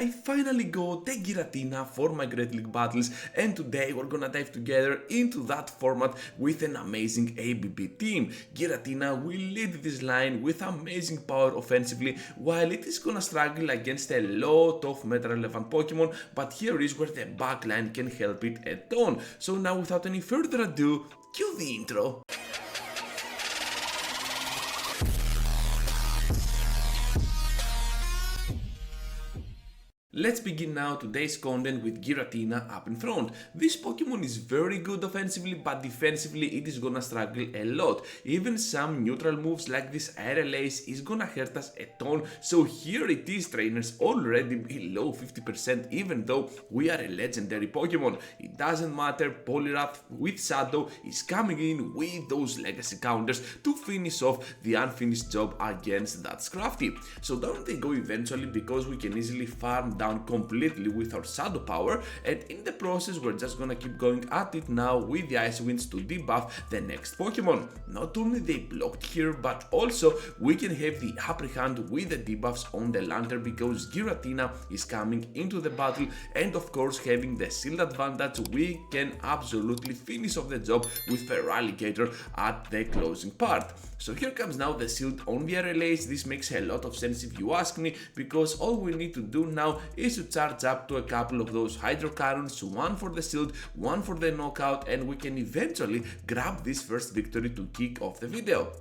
I finally got the Giratina for my Great League battles, and today we're gonna dive together into that format with an amazing ABB team. Giratina will lead this line with amazing power offensively, while it is gonna struggle against a lot of meta relevant Pokemon, but here is where the backline can help it a ton. So now without any further ado, cue the intro. Let's begin now today's content with Giratina up in front. This Pokemon is very good offensively, but defensively it is gonna struggle a lot. Even some neutral moves like this RLAs is gonna hurt us a ton, so here it is, trainers, already below 50% even though we are a legendary Pokemon. It doesn't matter, Poliwrath with Shadow is coming in with those legacy counters to finish off the unfinished job against that Scrafty. So down they go eventually, because we can easily farm down completely with our Shadow power, and in the process we're just gonna keep going at it now with the Ice Winds to debuff the next Pokemon. Not only they blocked here, but also we can have the upper hand with the debuffs on the Lantern, because Giratina is coming into the battle, and of course having the shield advantage we can absolutely finish off the job with Feraligatr at the closing part. So here comes now the shield on the RLAs. This makes a lot of sense if you ask me, because all we need to do now is to charge up to a couple of those Hydro Cannons, one for the shield, one for the knockout, and we can eventually grab this first victory to kick off the video.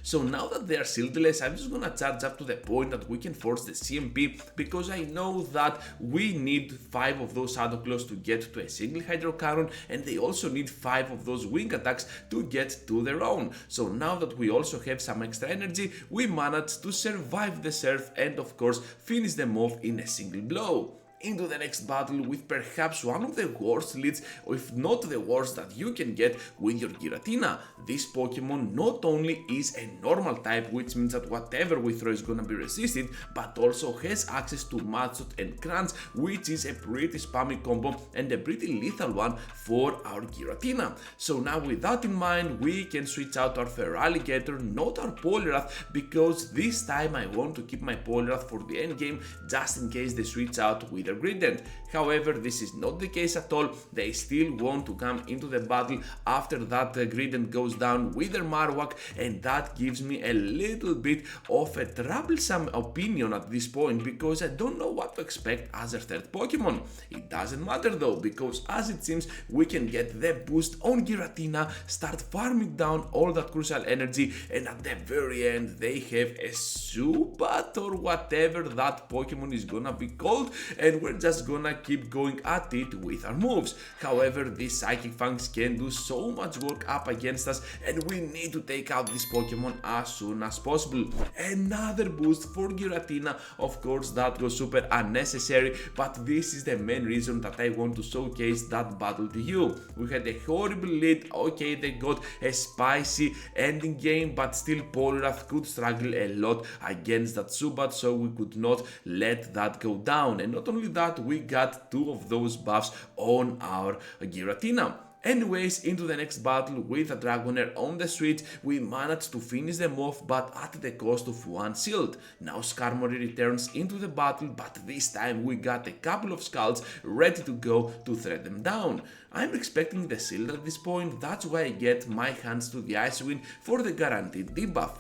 So now that they are shieldless, I'm just gonna charge up to the point that we can force the CMP, because I know that we need 5 of those Shadow Claws to get to a single Hydro Cannon, and they also need 5 of those wing attacks to get to their own. So now that we also have some extra energy, we managed to survive the surf and of course finish them off in a single blow. Into the next battle with perhaps one of the worst leads, if not the worst, that you can get with your Giratina. This Pokemon not only is a normal type, which means that whatever we throw is gonna be resisted, but also has access to Mudshot and Crunch, which is a pretty spammy combo and a pretty lethal one for our Giratina. So now with that in mind, we can switch out our Feraligatr, not our Poliwrath, because this time I want to keep my Poliwrath for the end game, just in case they switch out with Grident. However, this is not the case at all. They still want to come into the battle after that Grident goes down with their Marowak, and that gives me a little bit of a troublesome opinion at this point, because I don't know what to expect as a third Pokemon. It doesn't matter though, because as it seems we can get the boost on Giratina, start farming down all that crucial energy, and at the very end they have a Zubat or whatever that Pokemon is gonna be called, and we're just gonna keep going at it with our moves. However, these Psychic Fangs can do so much work up against us, and we need to take out this Pokemon as soon as possible. Another boost for Giratina, of course that was super unnecessary, but this is the main reason that I want to showcase that battle to you. We had a horrible lead, okay, they got a spicy ending game, but still Poliwrath could struggle a lot against that Zubat, so we could not let that go down. And not only that, we got 2 of those buffs on our Giratina. Anyways, into the next battle with a Dragonair on the switch, we managed to finish them off, but at the cost of 1 shield. Now Skarmory returns into the battle, but this time we got a couple of Scalds ready to go to thread them down. I'm expecting the shield at this point, that's why I get my hands to the Ice Wind for the guaranteed debuff.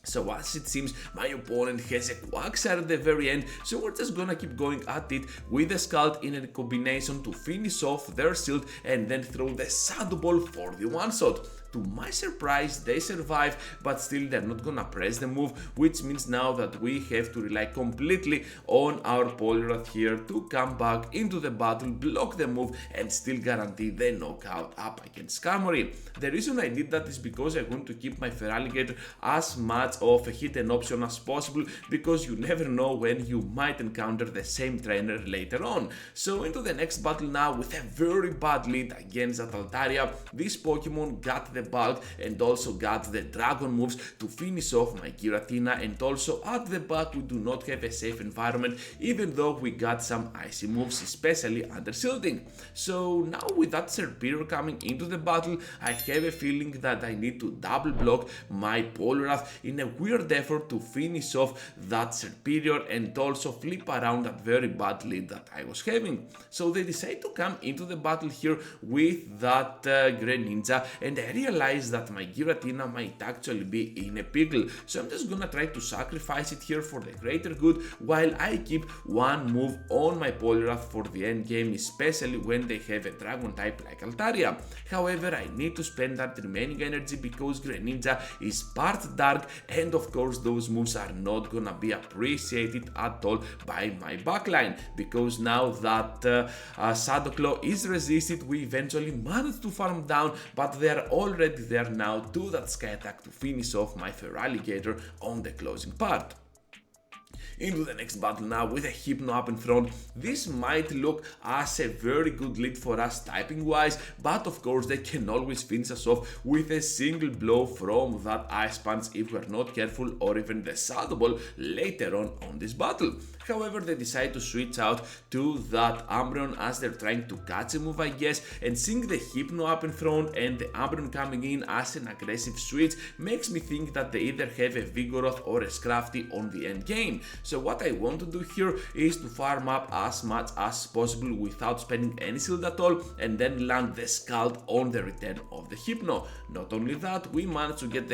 So as it seems, my opponent has a Quagsire at the very end, so we're just gonna keep going at it with the Scald in a combination to finish off their shield and then throw the Shadow Ball for the one-shot. To my surprise, they survive, but still they're not gonna press the move, which means now that we have to rely completely on our Poliwrath here to come back into the battle, block the move, and still guarantee the knockout up against Skarmory. The reason I did that is because I want to keep my Feraligatr as much of a hidden option as possible, because you never know when you might encounter the same trainer later on. So into the next battle now with a very bad lead against that Altaria. This Pokemon got the bulk and also got the dragon moves to finish off my Giratina, and also at the back we do not have a safe environment even though we got some icy moves, especially under shielding. So now with that Serperior coming into the battle, I have a feeling that I need to double block my Poliwrath in a weird effort to finish off that Serperior and also flip around that very bad lead that I was having. So they decide to come into the battle here with that Greninja, and I realize that my Giratina might actually be in a pickle, so I'm just gonna try to sacrifice it here for the greater good while I keep one move on my Poliwrath for the end game, especially when they have a dragon type like Altaria. However, I need to spend that remaining energy because Greninja is part dark, and of course those moves are not gonna be appreciated at all by my backline, because now that Shadow Claw is resisted, we eventually managed to farm down, but they are already there now to that Sky Attack to finish off my Feraligatr on the closing part. Into the next battle now with a Hypno up in front. This might look as a very good lead for us typing wise, but of course they can always finish us off with a single blow from that Ice Punch if we're not careful, or even the Shadow Ball later on this battle. However, they decide to switch out to that Umbreon as they're trying to catch a move, I guess, and seeing the Hypno up in front and the Umbreon coming in as an aggressive switch makes me think that they either have a Vigoroth or a Scrafty on the end game. So what I want to do here is to farm up as much as possible without spending any shield at all, and then land the Scald on the return of the Hypno. Not only that, we managed to get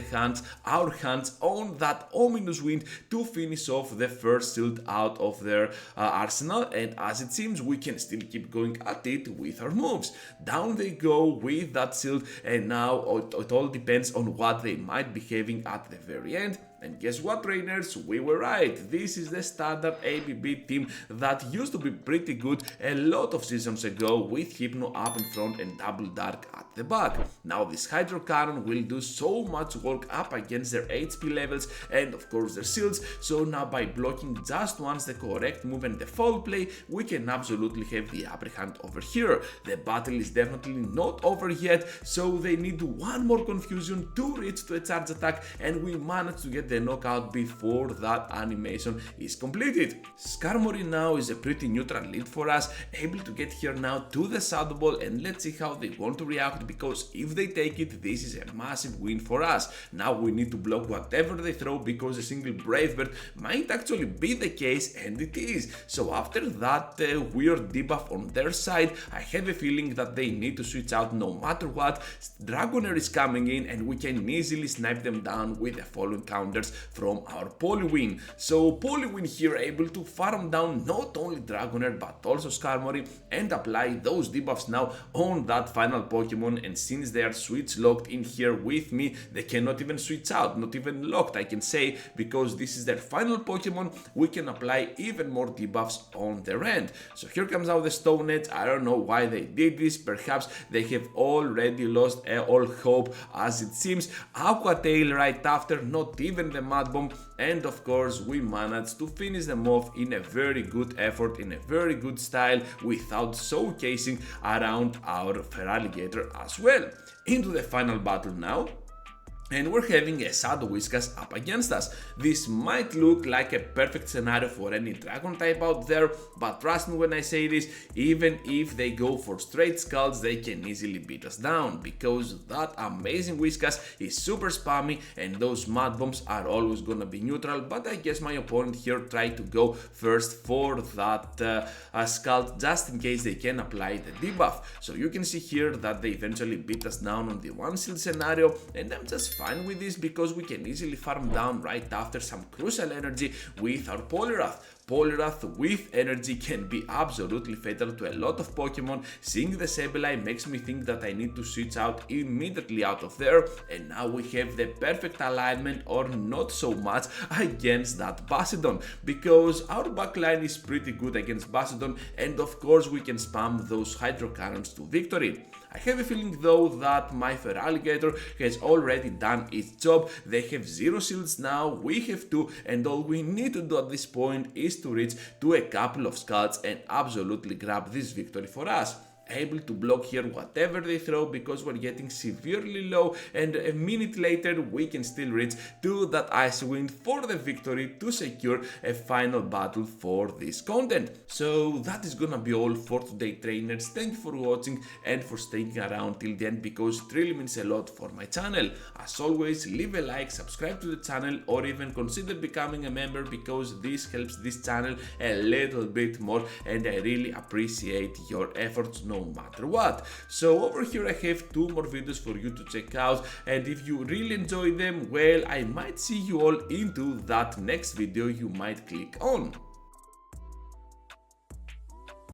our hands on that ominous wind to finish off the first shield out of their arsenal, and as it seems we can still keep going at it with our moves. Down they go with that shield, and now it all depends on what they might be having at the very end. And guess what, trainers? We were right. This is the standard ABB team that used to be pretty good a lot of seasons ago, with Hypno up in front and Double Dark at the back. Now this Hydro Cannon will do so much work up against their HP levels and of course their shields, so now by blocking just once the correct move and the foul play, we can absolutely have the upper hand over here. The battle is definitely not over yet, so they need one more confusion to reach to a charge attack, and we managed to get the knockout before that animation is completed. Skarmory now is a pretty neutral lead for us, able to get here now to the Shadow Ball, and let's see how they want to react, because if they take it, this is a massive win for us. Now we need to block whatever they throw, because a single Brave Bird might actually be the case, and it is. So after that weird debuff on their side, I have a feeling that they need to switch out no matter what. Dragonair is coming in, and we can easily snipe them down with the following counters from our Poliwhirl. So Poliwhirl here able to farm down not only Dragonair but also Skarmory and apply those debuffs now on that final Pokemon, and since they are switch locked in here with me, they cannot even switch out, not even locked I can say, because this is their final Pokemon. We can apply even more debuffs on their end. So here comes out the Stone Edge. I don't know why they did this, perhaps they have already lost all hope as it seems. Aqua Tail right after, not even the Mud Bomb, and of course we managed to finish them off in a very good effort, in a very good style, without showcasing around our Feraligatr as well. Into the final battle now, and we're having a Shadow Whiskas up against us. This might look like a perfect scenario for any dragon type out there, but trust me when I say this, even if they go for straight Scalds, they can easily beat us down, because that amazing Whiskas is super spammy and those Mud Bombs are always gonna be neutral, but I guess my opponent here tried to go first for that Scald just in case they can apply the debuff. So you can see here that they eventually beat us down on the one shield scenario, and I'm just fine with this because we can easily farm down right after some crucial energy with our Poliwrath. Poliwrath with energy can be absolutely fatal to a lot of Pokemon. Seeing the Sableye makes me think that I need to switch out immediately out of there, and now we have the perfect alignment, or not so much, against that Basidon, because our backline is pretty good against Basidon, and of course we can spam those Hydro Cannons to victory. I have a feeling though that my Feraligatr has already done its job. They have 0 shields now, we have 2, and all we need to do at this point is to reach to a couple of Scalds and absolutely grab this victory for us. able to block here whatever they throw because we're getting severely low, and a minute later we can still reach to that Icy Wind for the victory to secure a final battle for this content. So that is gonna be all for today, trainers. Thank you for watching and for staying around till the end because it really means a lot for my channel. As always, leave a like, subscribe to the channel, or even consider becoming a member because this helps this channel a little bit more, and I really appreciate your efforts no matter what. So over here I have 2 more videos for you to check out, and if you really enjoy them, well, I might see you all into that next video you might click on.